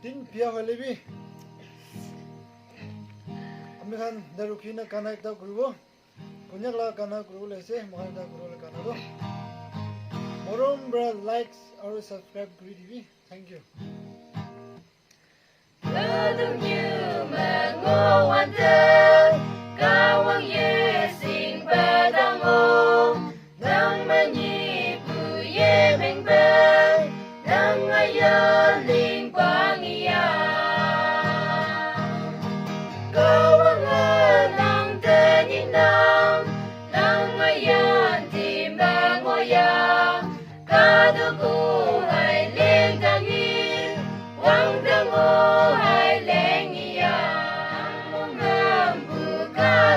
tin pia hole bi amikhan darukina kana ekta kuribo kunyak la kana kuru lese mohan ta kuru la kana do morom bra likes aru subscribe kuri dibi thank you Kadung như mà ngô hoàn thơ cao hoàng ye sinh ba đang ngô đang mà nhị bù ye mình bê đang ngay ya linh quang ya cao hoàng ngơ đang tê nhìn nam đang ngay ya tìm ba ngô ya ca du cu hai linh đang nghi quang đang ngô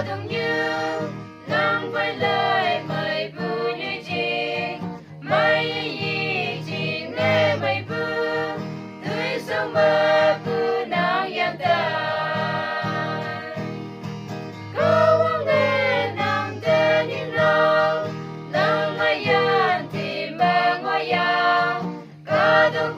đông như nắng quay lời mây bu như chi mây yi chi nè mây bu tươi sông mơ bu nắng yang ta có quang nghe nắng tên như nắng nắng mây yan thì mơ ngôi yang có đâu